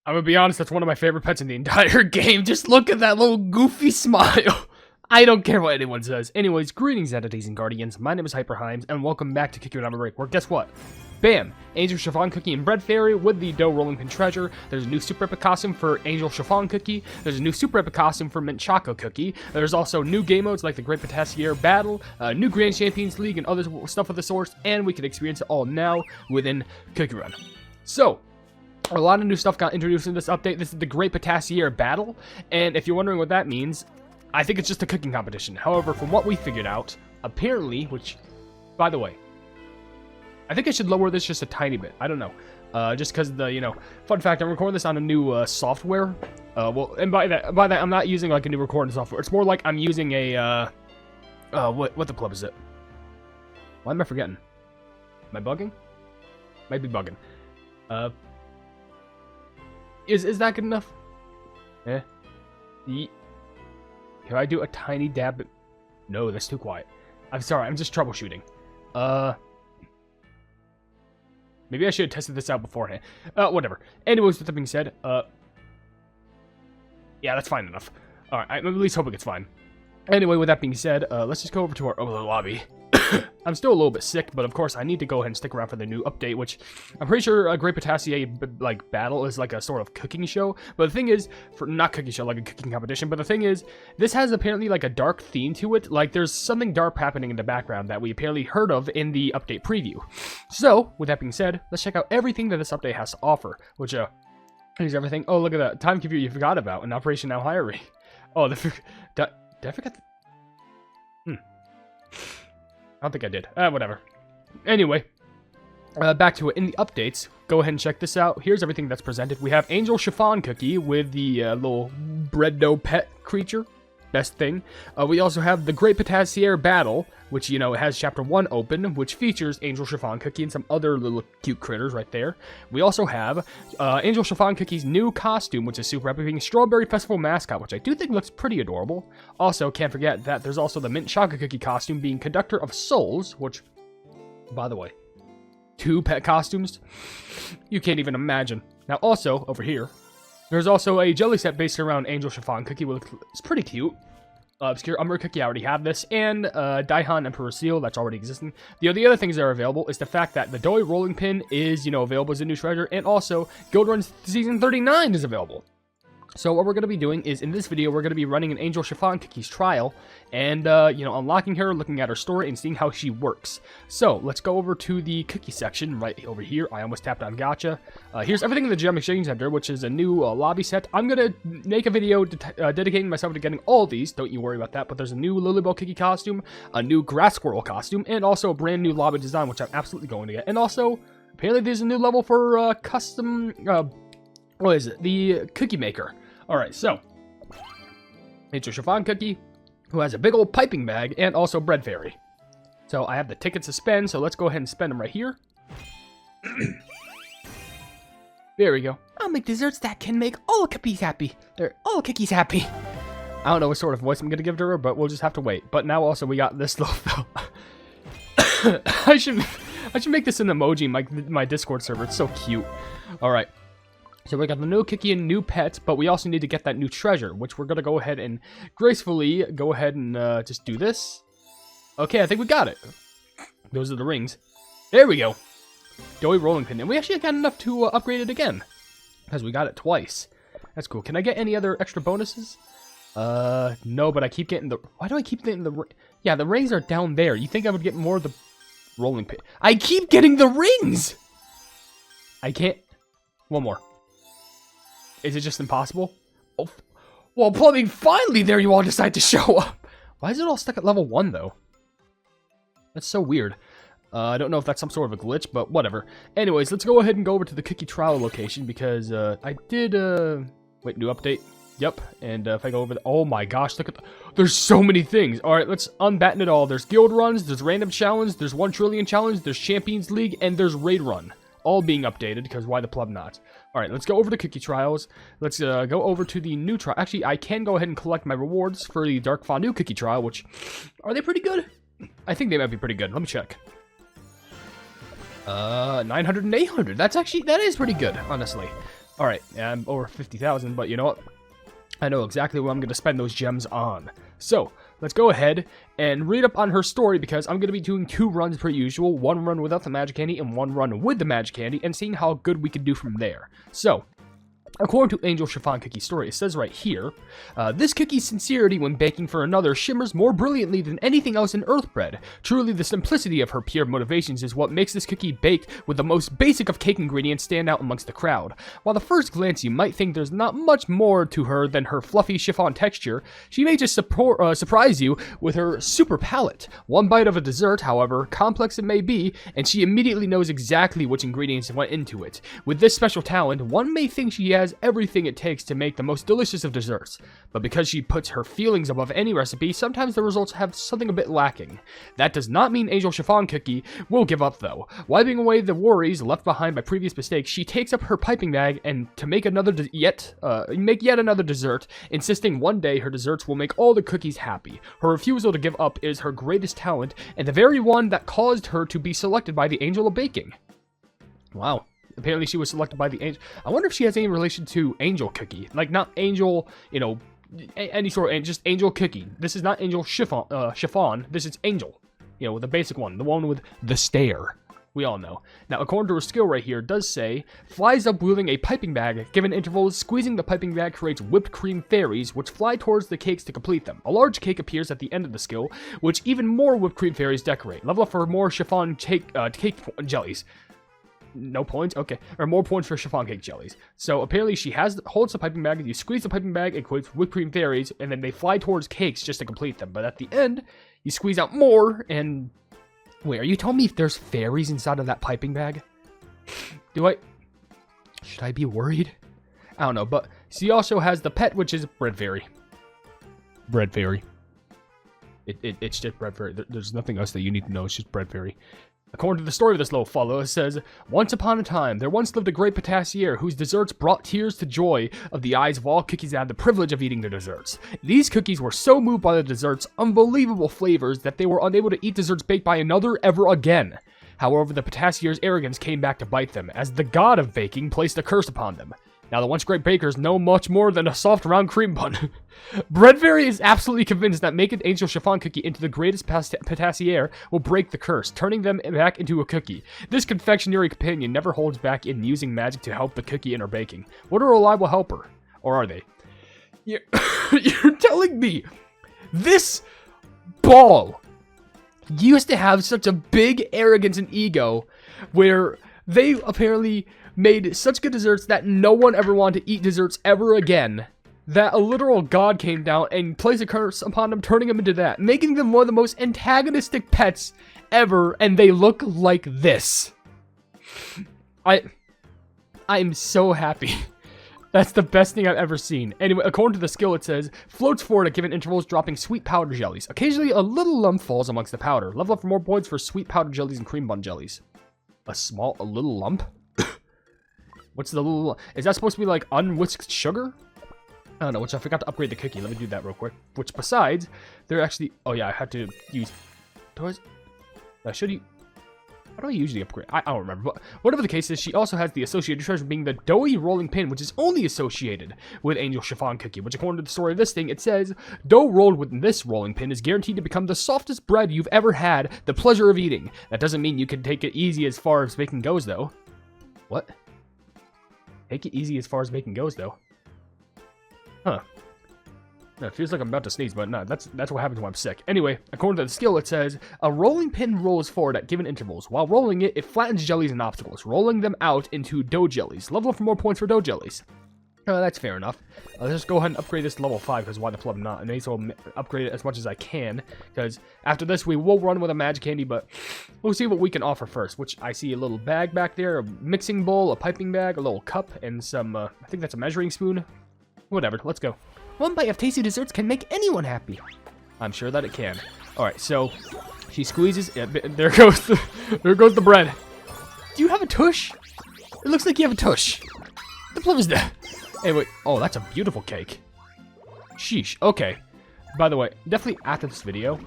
I'm gonna be honest, that's one of my favorite pets in the entire game. Just look at that little goofy smile. I don't care what anyone says. Anyways, greetings, entities and guardians. My name is HyperHimes, and welcome back to Kick You on OvenBreak, where guess what? Bam! Angel Chiffon Cookie and Bread Fairy with the dough rolling pin treasure. There's a new super epic costume for Angel Chiffon Cookie. There's a new super epic costume for Mint Choco Cookie. There's also new game modes like the Great Potassier Battle, new Grand Champions League, and other stuff of the sort, and we can experience it all now within Cookie Run. So, a lot of new stuff got introduced in this update. This is the Great Potassier Battle, and if you're wondering what that means, I think it's just a cooking competition. However, from what we figured out, apparently, which, by the way, I think I should lower this just a tiny bit. I don't know. Just because fun fact, I'm recording this on a new software. Well, and by that, I'm not using like a new recording software. It's more like I'm using a, what the club is it? Why am I forgetting? Am I bugging? Might be bugging. Is that good enough? Eh? Can I do a tiny dab? No, that's too quiet. I'm sorry, I'm just troubleshooting. Maybe I should have tested this out beforehand. Whatever. Anyways, with that being said, yeah, that's fine enough. Alright, I'm at least hoping it's fine. Anyway, with that being said, let's just go over to our lobby. I'm still a little bit sick, but of course I need to go ahead and stick around for the new update, which I'm pretty sure a Great Potassier battle is like a sort of cooking show. But the thing is, not cooking show, like a cooking competition. But the thing is, this has apparently like a dark theme to it. Like there's something dark happening in the background that we apparently heard of in the update preview. So with that being said, let's check out everything that this update has to offer. Which here's everything. Oh, look at that time computer you forgot about in Operation Now Hiring. Oh, did I forget? I don't think I did. Whatever. Anyway, back to it. In the updates, go ahead and check this out. Here's everything that's presented. We have Angel Chiffon Cookie with the little bread dough pet creature. Best thing. We also have the Great Potassier Battle, which, it has Chapter 1 open, which features Angel Chiffon Cookie and some other little cute critters right there. We also have Angel Chiffon Cookie's new costume, which is super epic, being Strawberry Festival mascot, which I do think looks pretty adorable. Also, can't forget that there's also the Mint Choco Cookie costume being Conductor of Souls, which, by the way, 2 pet costumes? You can't even imagine. Now, also, over here, there's also a jelly set based around Angel Chiffon Cookie, which is pretty cute. Obscure Umber Cookie, I already have this, and Daihan Emperor Seal, that's already existing. The other things that are available is the fact that the Doughy Rolling Pin is, available as a new treasure, and also Guild Run Season 39 is available. So what we're going to be doing is, in this video, we're going to be running an Angel Chiffon Cookie's trial, and, unlocking her, looking at her story, and seeing how she works. So, let's go over to the cookie section right over here. I almost tapped on Gotcha. Here's everything in the Gem Exchange Center, which is a new lobby set. I'm going to make a video dedicating myself to getting all these. Don't you worry about that. But there's a new Lilybell Cookie costume, a new Grass Squirrel costume, and also a brand new lobby design, which I'm absolutely going to get. And also, apparently there's a new level for custom, what is it? The Cookie Maker. Alright, so, Angel Chiffon Cookie, who has a big old piping bag, and also Bread Fairy. So, I have the tickets to spend, so let's go ahead and spend them right here. There we go. I'll make desserts that can make all cookies happy. All cookies happy. I don't know what sort of voice I'm going to give to her, but we'll just have to wait. But now also we got this little film. I should make this an emoji in my Discord server. It's so cute. Alright. So we got the new cookie and new pet, but we also need to get that new treasure, which we're going to go ahead and gracefully go ahead and just do this. Okay, I think we got it. Those are the rings. There we go. Doughy Rolling Pin. And we actually got enough to upgrade it again, because we got it twice. That's cool. Can I get any other extra bonuses? No, but I keep getting the... Why do I keep getting the... Yeah, the rings are down there. You think I would get more of the rolling pin? I keep getting the rings! I can't... One more. Is it just impossible? Oh, well, plumbing, finally there you all decide to show up. Why is it all stuck at level 1, though? That's so weird. I don't know if that's some sort of a glitch, but whatever. Anyways, let's go ahead and go over to the cookie trial location, because I did... Wait, new update? Yep, and if I go over the... Oh my gosh, look at the... There's so many things. Alright, let's unbatten it all. There's guild runs, there's random challenge, there's 1 trillion challenge, there's Champions League, and there's raid run. all being updated, because why the pleb not? Alright, let's go over the cookie trials. Let's go over to the new trial. Actually, I can go ahead and collect my rewards for the dark fondue cookie trial, which, are they pretty good? I think they might be pretty good. Let me check. 900 and 800. That is pretty good, honestly. Alright, I'm over 50,000, but you know what? I know exactly what I'm going to spend those gems on. So, let's go ahead and read up on her story, because I'm going to be doing 2 runs per usual. 1 run without the magic candy and 1 run with the magic candy, and seeing how good we can do from there. So, according to Angel Chiffon Cookie's story, it says right here, this cookie's sincerity when baking for another shimmers more brilliantly than anything else in Earthbread. Truly, the simplicity of her pure motivations is what makes this cookie baked with the most basic of cake ingredients stand out amongst the crowd. While at first glance you might think there's not much more to her than her fluffy chiffon texture, she may just surprise you with her super palate. One bite of a dessert, however complex it may be, and she immediately knows exactly which ingredients went into it. With this special talent, one may think she has everything it takes to make the most delicious of desserts, but because she puts her feelings above any recipe, sometimes the results have something a bit lacking. That does not mean Angel Chiffon Cookie will give up though. Wiping away the worries left behind by previous mistakes, she takes up her piping bag and to make yet another dessert, insisting one day her desserts will make all the cookies happy. Her refusal to give up is her greatest talent, and the very one that caused her to be selected by the Angel of Baking. Wow. Apparently she was selected by the Angel. I wonder if she has any relation to Angel Cookie. Like, not Angel, you know, any sort of, just Angel Cookie. This is not Angel Chiffon. This is Angel. You know, the basic one. The one with the stare. We all know. Now, according to her skill right here, it does say, flies up wielding a piping bag. Given intervals, squeezing the piping bag creates whipped cream fairies, which fly towards the cakes to complete them. A large cake appears at the end of the skill, which even more whipped cream fairies decorate. Level up for more chiffon cake jellies. No points? Okay. Or more points for chiffon cake jellies. So apparently she holds the piping bag, you squeeze the piping bag, it creates whipped cream fairies, and then they fly towards cakes just to complete them. But at the end, you squeeze out more, and... Wait, are you telling me if there's fairies inside of that piping bag? Should I be worried? I don't know, but she also has the pet, which is Bread Fairy. Bread Fairy. It's just Bread Fairy. There's nothing else that you need to know, it's just Bread Fairy. According to the story of this little fellow, it says, once upon a time, there once lived a great pâtissier whose desserts brought tears to joy of the eyes of all cookies that had the privilege of eating their desserts. These cookies were so moved by the desserts' unbelievable flavors that they were unable to eat desserts baked by another ever again. However, the pâtissier's arrogance came back to bite them, as the god of baking placed a curse upon them. Now, the once great bakers know much more than a soft round cream bun. Bread Fairy is absolutely convinced that making Angel Chiffon Cookie into the greatest pâtissier will break the curse, turning them back into a cookie. This confectionery companion never holds back in using magic to help the cookie in her baking. What a reliable helper. Or are they? You're telling me this ball used to have such a big arrogance and ego where they apparently made such good desserts that no one ever wanted to eat desserts ever again, that a literal god came down and placed a curse upon them, turning them into that, making them one of the most antagonistic pets ever, and they look like this. I'm so happy. That's the best thing I've ever seen. Anyway, according to the skill, it says, floats forward at given intervals, dropping sweet powder jellies. Occasionally, a little lump falls amongst the powder. Level up for more points for sweet powder jellies and cream bun jellies. A little lump? What's the little... Is that supposed to be like unwhisked sugar? I don't know, which I forgot to upgrade the cookie. Let me do that real quick. Which besides, they're actually... Oh yeah, I had to use... How do I usually upgrade? I don't remember. But whatever the case is, she also has the associated treasure being the doughy rolling pin, which is only associated with Angel Chiffon Cookie, which according to the story of this thing, it says, dough rolled with this rolling pin is guaranteed to become the softest bread you've ever had the pleasure of eating. That doesn't mean you can take it easy as far as baking goes, though. What? Take it easy as far as baking goes, though. Huh. No, it feels like I'm about to sneeze, but no, that's what happens when I'm sick. Anyway, according to the skill, it says, a rolling pin rolls forward at given intervals. While rolling it, it flattens jellies and obstacles, rolling them out into dough jellies. Level up for more points for dough jellies. That's fair enough. Let's just go ahead and upgrade this to level 5, because why the flub not? I may as well upgrade it as much as I can, because after this, we will run with a magic candy, but we'll see what we can offer first, which I see a little bag back there, a mixing bowl, a piping bag, a little cup, and some, I think that's a measuring spoon. Whatever, let's go. One bite of tasty desserts can make anyone happy. I'm sure that it can. Alright, so she squeezes. Yeah, there goes the bread. Do you have a tush? It looks like you have a tush. The plum is there. Hey, wait. Oh, that's a beautiful cake. Sheesh. Okay. By the way, definitely after this video,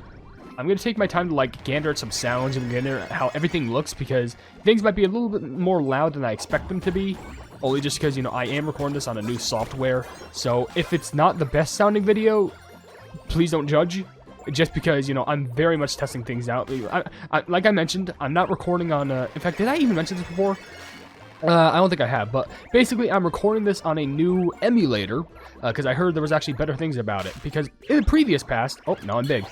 I'm going to take my time to, like, gander at some sounds and gander at how everything looks, because things might be a little bit more loud than I expect them to be. Only just because, you know, I am recording this on a new software. So if it's not the best sounding video, please don't judge. Just because, you know, I'm very much testing things out. Like I mentioned, I'm not recording on... in fact, did I even mention this before? I don't think I have, but basically I'm recording this on a new emulator, because I heard there was actually better things about it, because in the previous past, oh, now I'm big,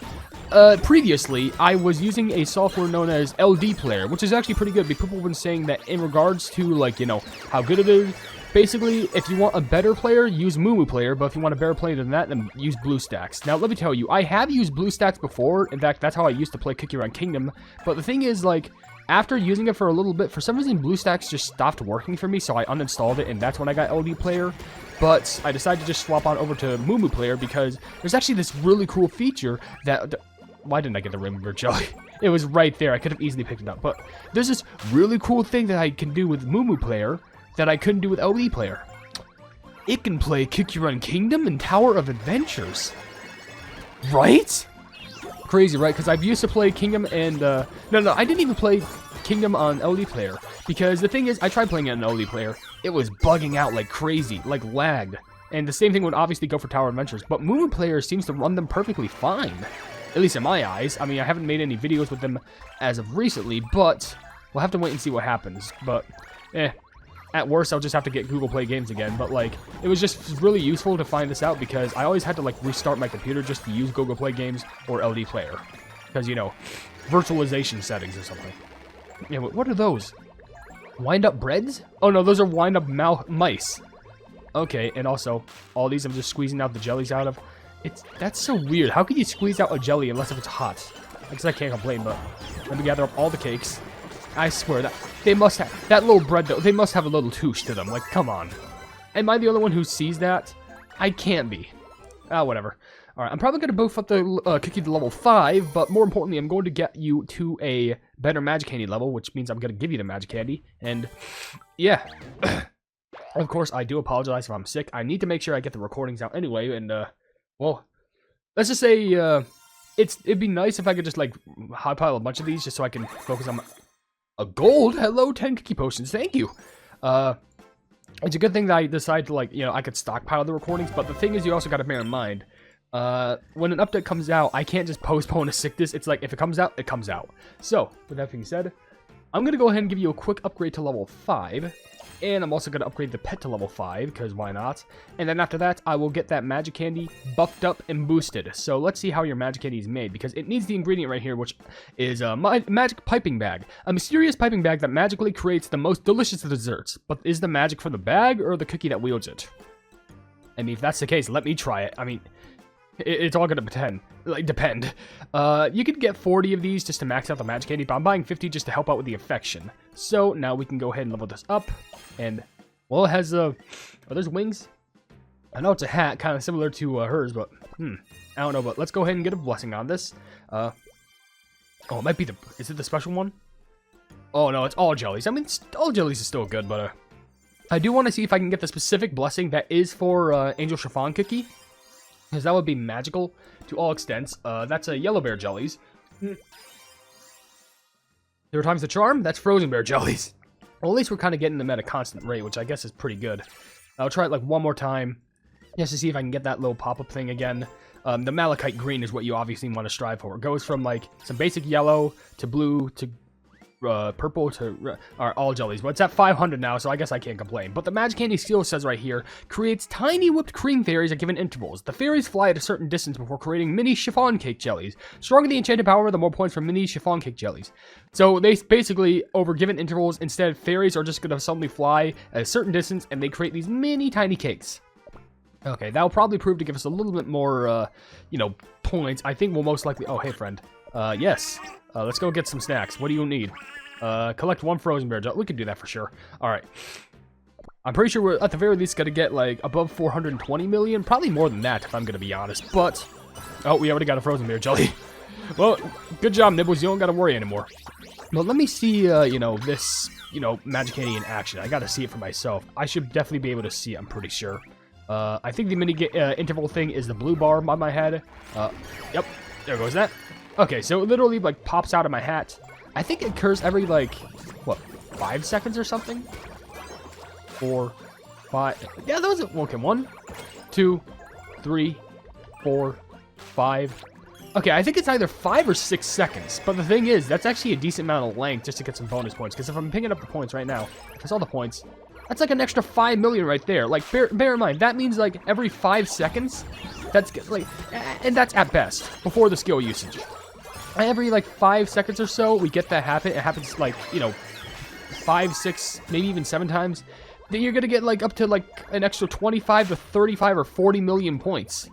previously, I was using a software known as LD Player, which is actually pretty good, because people have been saying that in regards to, like, you know, how good it is, basically, if you want a better player, use Moo Player, but if you want a better player than that, then use BlueStacks. Now, let me tell you, I have used BlueStacks before. In fact, that's how I used to play Cookie Run Kingdom, but the thing is, like, after using it for a little bit, for some reason, BlueStacks just stopped working for me, so I uninstalled it, and that's when I got LD Player. But I decided to just swap on over to Moo Player, because there's actually this really cool feature that... Why didn't I get the Rainbow Jelly? It was right there. I could have easily picked it up. But there's this really cool thing that I can do with Moo Player that I couldn't do with LD Player. It can play Cookie Run Kingdom and Tower of Adventures. Right? Crazy, right? Because I've used to play Kingdom and... No, I didn't even play Kingdom on LD Player. Because the thing is, I tried playing it on LD Player. It was bugging out like crazy, like lagged. And the same thing would obviously go for Tower Adventures. But Moo Player seems to run them perfectly fine. At least in my eyes. I mean, I haven't made any videos with them as of recently, but we'll have to wait and see what happens. But, at worst, I'll just have to get Google Play Games again. But, like, it was just really useful to find this out because I always had to, like, restart my computer just to use Google Play Games or LD Player. Because, you know, virtualization settings or something. Yeah, what are those? Wind-up breads? Oh, no, those are wind-up mice. Okay, and also, all these I'm just squeezing out the jellies out of. That's so weird. How can you squeeze out a jelly unless if it's hot? I guess I can't complain, but let me gather up all the cakes. I swear that they must have that little bread though. They must have a little touche to them. Like, come on. Am I the only one who sees that? I can't be. Whatever. All right, I'm probably gonna boof up the cookie to level 5, but more importantly, I'm going to get you to a better magic candy level, which means I'm gonna give you the magic candy. And yeah, of course, I do apologize if I'm sick. I need to make sure I get the recordings out anyway, and well, let's just say it'd be nice if I could just like hot pile a bunch of these just so I can focus on a gold. Hello, 10 cookie potions. Thank you. It's a good thing that I decided to, like, you know, I could stockpile the recordings, but the thing is, you also got to bear in mind, when an update comes out, I can't just postpone a sickness. It's like, if it comes out, it comes out. So, with that being said, I'm going to go ahead and give you a quick upgrade to level 5. And I'm also going to upgrade the pet to level 5, because why not? And then after that, I will get that magic candy buffed up and boosted. So let's see how your magic candy is made, because it needs the ingredient right here, which is a magic piping bag. A mysterious piping bag that magically creates the most delicious desserts. But is the magic for the bag or the cookie that wields it? I mean, if that's the case, let me try it. I mean, it's all gonna depend. You could get 40 of these just to max out the magic candy, but I'm buying 50 just to help out with the affection. So now we can go ahead and level this up. And, well, it has, are those wings? I know it's a hat, kind of similar to hers, but, I don't know, but let's go ahead and get a blessing on this. Oh, it might be is it the special one? Oh, no, it's all jellies. I mean, all jellies is still good, but, I do want to see if I can get the specific blessing that is for, Angel Chiffon Cookie. Because that would be magical to all extents. That's a yellow bear jellies. 0 times the charm, that's frozen bear jellies. Well, at least we're kind of getting them at a constant rate, which I guess is pretty good. I'll try it like one more time, just to see if I can get that little pop-up thing again. The malachite green is what you obviously want to strive for. It goes from like some basic yellow to blue to purple to all jellies. But it's at 500 now, so I guess I can't complain. But the magic candy skill says right here, creates tiny whipped cream fairies at given intervals. The fairies fly at a certain distance before creating mini chiffon cake jellies. Stronger the enchanted power, the more points for mini chiffon cake jellies. So they basically, over given intervals, instead fairies are just going to suddenly fly at a certain distance, and they create these mini tiny cakes. Okay, that'll probably prove to give us a little bit more, you know, points. I think we'll most likely... Oh, hey, friend. Yes. Let's go get some snacks. What do you need? Collect 1 frozen bear jelly. We can do that for sure. Alright. I'm pretty sure we're, at the very least, going to get, like, above 420 million. Probably more than that, if I'm going to be honest. But... Oh, we already got a frozen bear jelly. Well, good job, Nibbles. You don't got to worry anymore. But let me see, you know, this, you know, magic candy in action. I gotta see it for myself. I should definitely be able to see it, I'm pretty sure. I think the mini interval thing is the blue bar on my head. Yep, there goes that. Okay, so it literally, like, pops out of my hat. I think it occurs every, like, what, 5 seconds or something? 4, 5. Yeah, that was it. Okay, 1, 2, 3, 4, 5. Okay, I think it's either 5 or 6 seconds. But the thing is, that's actually a decent amount of length just to get some bonus points. Because if I'm picking up the points right now, if I saw the points, that's like an extra 5 million right there. Like, bear in mind, that means like every 5 seconds, that's like, and that's at best, before the skill usage. Every like 5 seconds or so, we get that happen. It happens like, you know, 5, 6, maybe even 7 times. Then you're gonna get like up to like an extra 25 to 35 or 40 million points.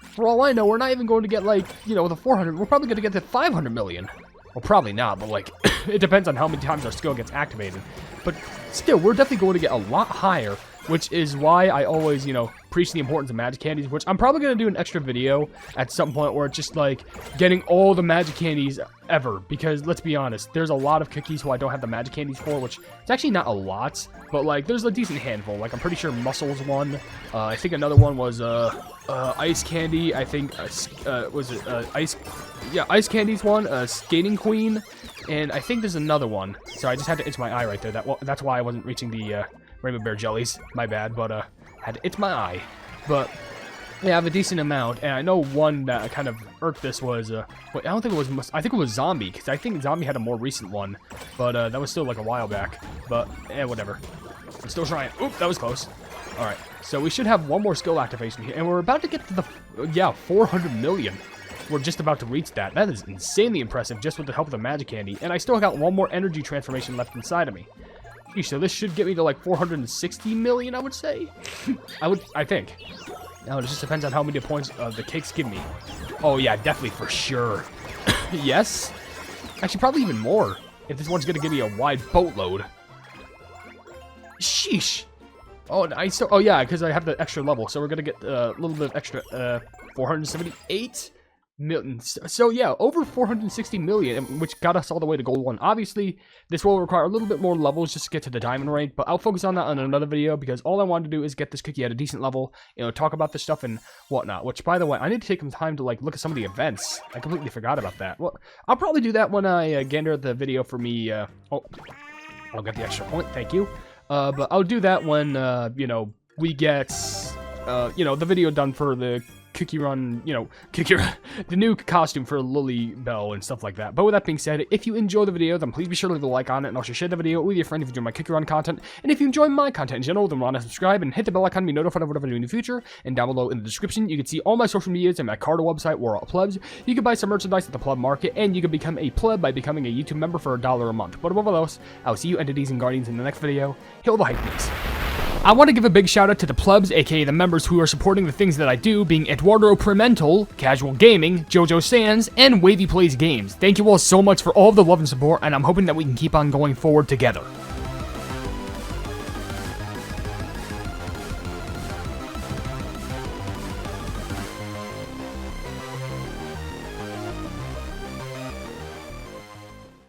For all I know, we're not even going to get, like, you know, the 400. We're probably going to get to 500 million. Well, probably not, but, like, it depends on how many times our skill gets activated. But still, we're definitely going to get a lot higher, which is why I always, you know, preach the importance of magic candies, which I'm probably going to do an extra video at some point where it's just, like, getting all the magic candies ever. Because, let's be honest, there's a lot of cookies who I don't have the magic candies for, which it's actually not a lot, but, like, there's a decent handful. Like, I'm pretty sure Muscles one. I think another one was, Ice Candy. I think, was it, Ice Candy's one, Skating Queen, and I think there's another one. So I just had to itch my eye right there. That's why I wasn't reaching the, Rainbow Bear Jellies. My bad, but, had to itch my eye. But, yeah, I have a decent amount, and I know one that kind of irked this was, wait, I don't think it was, I think it was Zombie, because I think Zombie had a more recent one, but, that was still, like, a while back, but, whatever. I'm still trying. Oop, that was close. Alright, so we should have one more skill activation here, and we're about to get to the, 400 million. We're just about to reach that. That is insanely impressive, just with the help of the magic candy, and I still got one more energy transformation left inside of me. So this should get me to like 460 million, I would say. I think. Now it just depends on how many points the cakes give me. Oh yeah, definitely for sure. Yes. Actually, probably even more. If this one's gonna give me a wide boatload. Sheesh. Oh, nice. Oh yeah, because I have the extra level, so we're gonna get a little bit of extra 478 million. So yeah, over 460 million, which got us all the way to gold 1. Obviously, this will require a little bit more levels just to get to the diamond rank, but I'll focus on that on another video because all I wanted to do is get this cookie at a decent level, you know, talk about this stuff and whatnot, which, by the way, I need to take some time to, like, look at some of the events. I completely forgot about that. Well, I'll probably do that when I gander the video for me, oh, I'll get the extra point, thank you. But I'll do that when, you know, we get, you know, the video done for the Cookie Run, you know, the new costume for Lily Bell and stuff like that. But with that being said, if you enjoy the video, then please be sure to leave a like on it and also share the video with your friend if you enjoy my Cookie Run content. And if you enjoy my content in general, then remember to subscribe and hit the bell icon to be notified of whatever I do in the future. And down below in the description, you can see all my social medias and my Carter website, War Plebs. You can buy some merchandise at the Pleb Market, and you can become a pleb by becoming a YouTube member for $1 a month. But above all else, I'll see you entities and guardians in the next video. Hail the Hypenese. I want to give a big shout out to the plebs, aka the members who are supporting the things that I do, being Eduardo Pimentel, Casual Gaming, Jojo Sands, and Wavy Plays Games. Thank you all so much for all of the love and support, and I'm hoping that we can keep on going forward together.